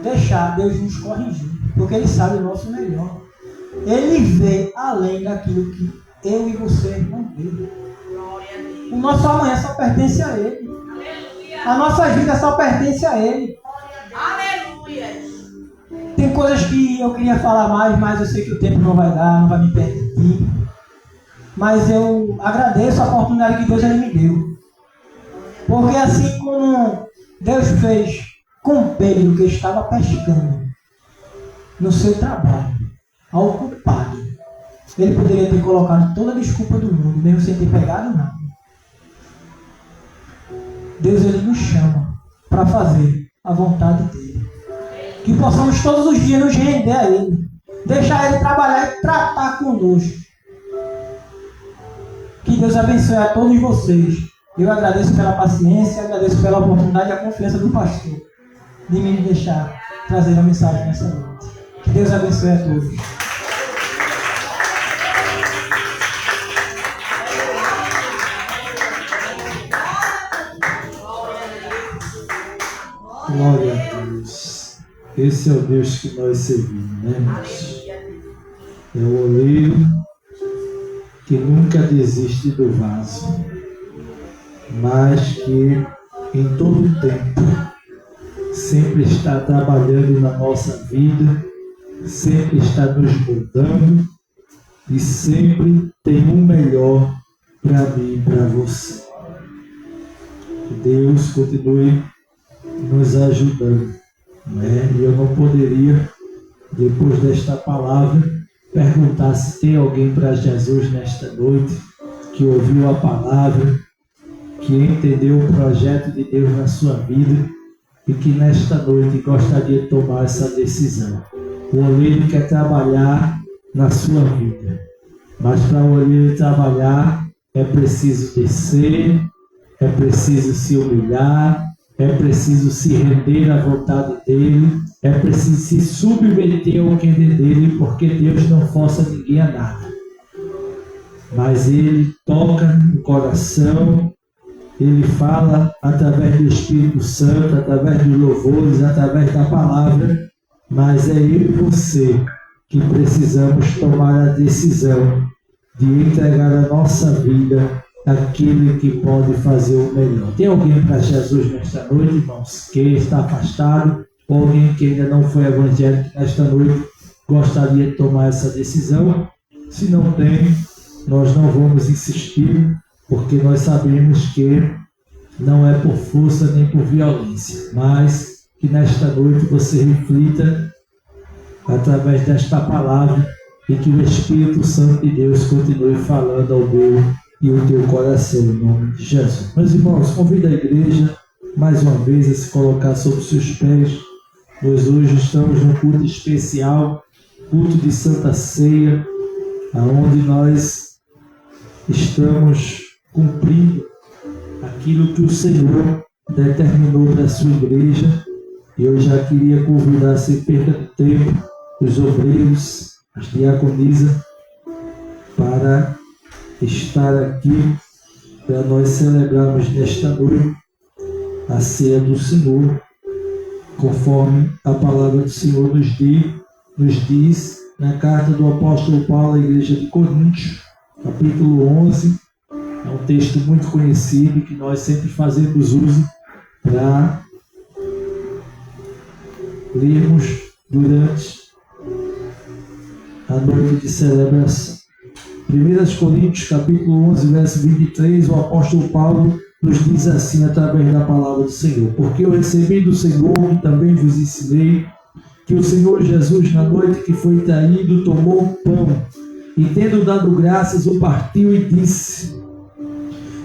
S7: Deixar Deus nos corrigir. Porque Ele sabe o nosso melhor. Ele vê além daquilo que eu e você não vê. O nosso amanhã só pertence a Ele. A nossa vida só pertence a Ele.
S2: Aleluia!
S7: Tem coisas que eu queria falar mais, mas eu sei que o tempo não vai dar, não vai me permitir. Mas eu agradeço a oportunidade que Deus ele me deu. Porque assim como Deus fez com Pedro, que estava pescando no seu trabalho, ocupado, ele poderia ter colocado toda a desculpa do mundo, mesmo sem ter pegado nada. Deus ele nos chama para fazer a vontade dele. Que possamos todos os dias nos render a Ele. Deixar Ele trabalhar e tratar conosco. Que Deus abençoe a todos vocês. Eu agradeço pela paciência, agradeço pela oportunidade e a confiança do pastor de me deixar trazer a mensagem nessa noite. Que Deus abençoe a todos.
S4: Glória a Deus. Esse é o Deus que nós servimos, né, irmãos? É o oleiro que nunca desiste do vaso, mas que em todo o tempo sempre está trabalhando na nossa vida, sempre está nos mudando e sempre tem um melhor para mim e para você. Que Deus continue nos ajudando, né? E eu não poderia, depois desta palavra, perguntar se tem alguém para Jesus nesta noite, que ouviu a palavra, que entendeu o projeto de Deus na sua vida e que nesta noite gostaria de tomar essa decisão. O oleiro quer trabalhar na sua vida, mas para o oleiro trabalhar é preciso descer, é preciso se humilhar, é preciso se render à vontade dele, é preciso se submeter ao querer dele, porque Deus não força ninguém a nada. Mas ele toca no coração, ele fala através do Espírito Santo, através dos louvores, através da palavra, mas é eu e você que precisamos tomar a decisão de entregar a nossa vida aquele que pode fazer o melhor. Tem alguém para Jesus nesta noite, irmãos, que está afastado, ou alguém que ainda não foi evangélico nesta noite, gostaria de tomar essa decisão? Se não tem, nós não vamos insistir, porque nós sabemos que não é por força nem por violência, mas que nesta noite você reflita através desta palavra e que o Espírito Santo de Deus continue falando ao meu e ao teu coração, em nome de Jesus. Meus irmãos, convido a igreja mais uma vez a se colocar sobre os seus pés. Nós hoje estamos num culto especial, culto de Santa Ceia, onde nós estamos cumprindo aquilo que o Senhor determinou para a sua igreja. E eu já queria convidar, sem perda de tempo, os obreiros, as diaconisas, para estar aqui, para nós celebrarmos nesta noite a ceia do Senhor, conforme a palavra do Senhor nos diz na carta do apóstolo Paulo à igreja de Coríntios, capítulo 11. É um texto muito conhecido que nós sempre fazemos uso para lermos durante a noite de celebração. 1 Coríntios, capítulo 11, verso 23, o apóstolo Paulo nos diz assim, através da palavra do Senhor: porque eu recebi do Senhor e também vos ensinei, que o Senhor Jesus, na noite que foi traído, tomou o pão e, tendo dado graças, o partiu e disse: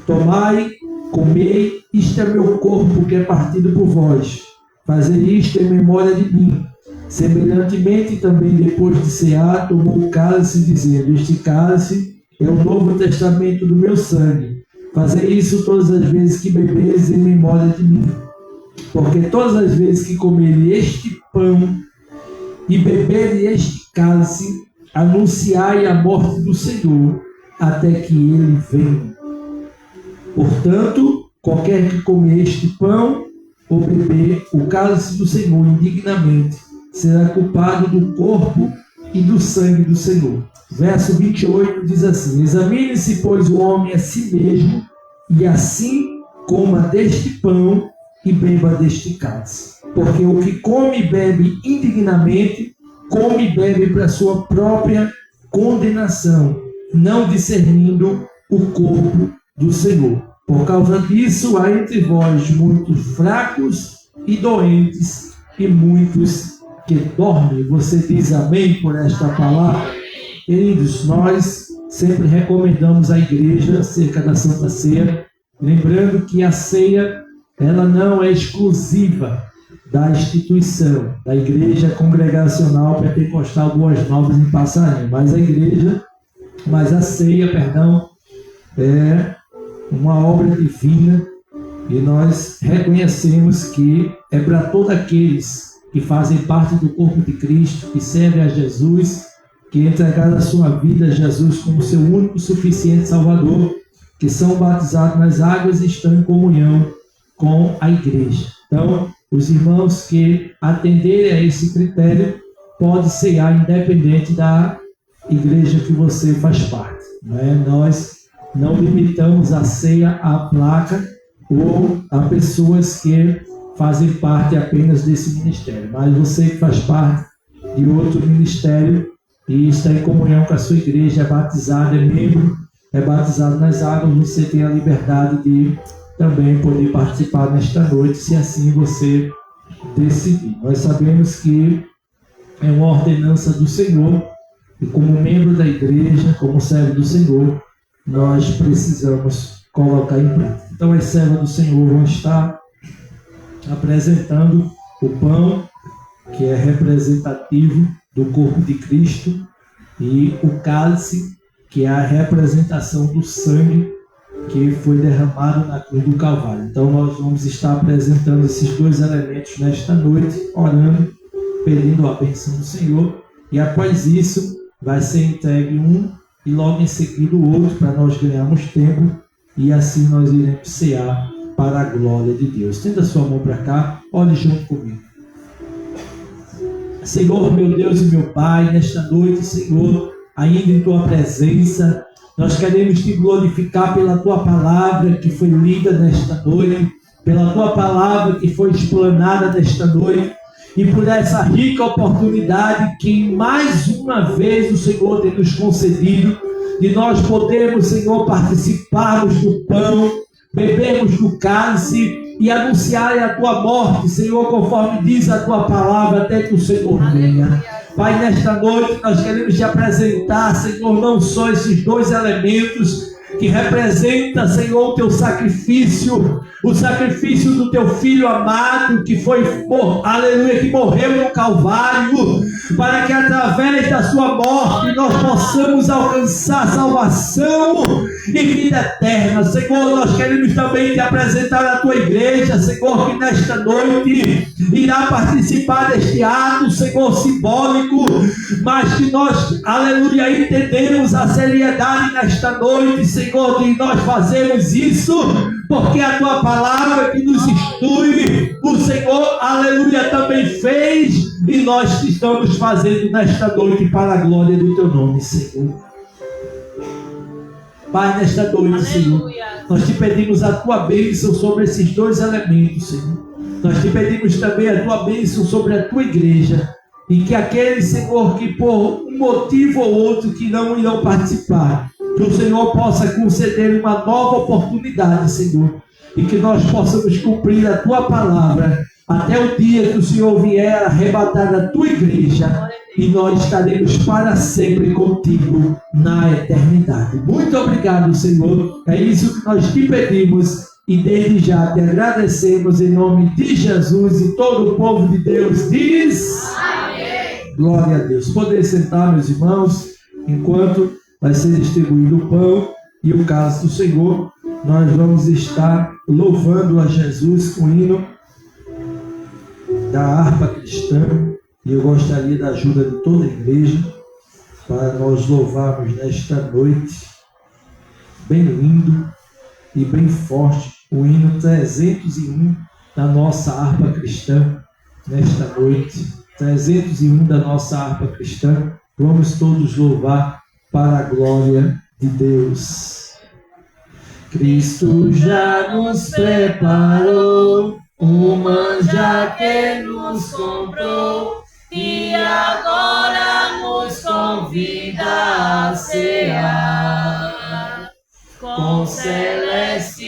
S4: tomai, comei, isto é meu corpo que é partido por vós. Fazei isto em memória de mim. Semelhantemente, também depois de cear, tomou o cálice, dizendo: este cálice é o novo testamento do meu sangue. Fazei isso todas as vezes que beberes em memória de mim. Porque todas as vezes que comerem este pão e beberem este cálice, anunciai a morte do Senhor, até que ele venha. Portanto, qualquer que comer este pão ou beber o cálice do Senhor indignamente, será culpado do corpo e do sangue do Senhor. Verso 28 diz assim: examine-se, pois, o homem a si mesmo, e assim coma deste pão e beba deste cálice. Porque o que come e bebe indignamente, come e bebe para sua própria condenação, não discernindo o corpo do Senhor. Por causa disso, há entre vós muitos fracos e doentes, e muitos que dormem. Você diz amém por esta palavra? Queridos, nós sempre recomendamos à igreja acerca da Santa Ceia, lembrando que a ceia, ela não é exclusiva da instituição, da Igreja Congregacional Pentecostal Boas Novas em Passarinho, mas a ceia, é uma obra divina, e nós reconhecemos que é para todos aqueles que fazem parte do corpo de Cristo, que servem a Jesus, que entregaram a sua vida a Jesus como seu único suficiente Salvador, que são batizados nas águas e estão em comunhão com a igreja. Então, os irmãos que atenderem a esse critério podem cear independente da igreja que você faz parte. Nós não limitamos a ceia à placa ou a pessoas que fazem parte apenas desse ministério. Mas você que faz parte de outro ministério e está em comunhão com a sua igreja, é batizado, é membro, é batizado nas águas, você tem a liberdade de também poder participar nesta noite, se assim você decidir. Nós sabemos que é uma ordenança do Senhor, e como membro da igreja, como servo do Senhor, nós precisamos colocar em prática. Então, as servas do Senhor vão estar apresentando o pão, que é representativo do corpo de Cristo, e o cálice, que é a representação do sangue que foi derramado na cruz do Calvário. Então, nós vamos estar apresentando esses dois elementos nesta noite, orando, pedindo a bênção do Senhor, e após isso vai ser entregue um e logo em seguida o outro, para nós ganharmos tempo, e assim nós iremos cear para a glória de Deus. Tenda sua mão para cá, olhe junto comigo. Senhor, meu Deus e meu Pai, nesta noite, Senhor, ainda em Tua presença, Nós queremos te glorificar pela tua palavra que foi lida nesta noite, pela tua palavra que foi explanada nesta noite, e por essa rica oportunidade que mais uma vez o Senhor tem nos concedido, de nós podermos, Senhor, participarmos do pão, bebermos do cálice e anunciar a tua morte, Senhor, conforme diz a tua palavra, até que o Senhor venha. Pai, nesta noite nós queremos te apresentar, Senhor, não só esses dois elementos que representa, Senhor, o teu sacrifício, o sacrifício do teu Filho amado, que foi, aleluia, que morreu no Calvário, para que através da sua morte nós possamos alcançar salvação e vida eterna. Senhor, nós queremos também te apresentar a tua igreja, Senhor, que nesta noite irá participar deste ato, Senhor, simbólico, mas que nós, aleluia, entendemos a seriedade nesta noite, Senhor, de nós fazermos isso, porque a tua palavra que nos instrui, o Senhor, aleluia, também fez, e nós estamos fazendo nesta noite para a glória do teu nome, Senhor. Pai, nesta noite, Senhor, nós te pedimos a tua bênção sobre esses dois elementos, Senhor. Nós te pedimos também a tua bênção sobre a tua igreja, e que aqueles, Senhor, que por um motivo ou outro que não irão participar, que o Senhor possa conceder uma nova oportunidade, Senhor, e que nós possamos cumprir a tua palavra até o dia que o Senhor vier arrebatar a tua igreja, e nós estaremos para sempre contigo na eternidade. Muito obrigado, Senhor. É isso que nós te pedimos e desde já te agradecemos em nome de Jesus, e todo o povo de Deus diz amém. Glória a Deus. Podem sentar, meus irmãos, enquanto vai ser distribuído o pão e o cálice do Senhor. Nós vamos estar louvando a Jesus com o hino da harpa cristã, e eu gostaria da ajuda de toda a igreja para nós louvarmos nesta noite, bem lindo e bem forte, o hino 301 da nossa harpa cristã. Nesta noite, 301 da nossa harpa cristã, vamos todos louvar para a glória de Deus. Cristo já nos preparou o manjar que nos comprou, e agora nos convida a cear com celestial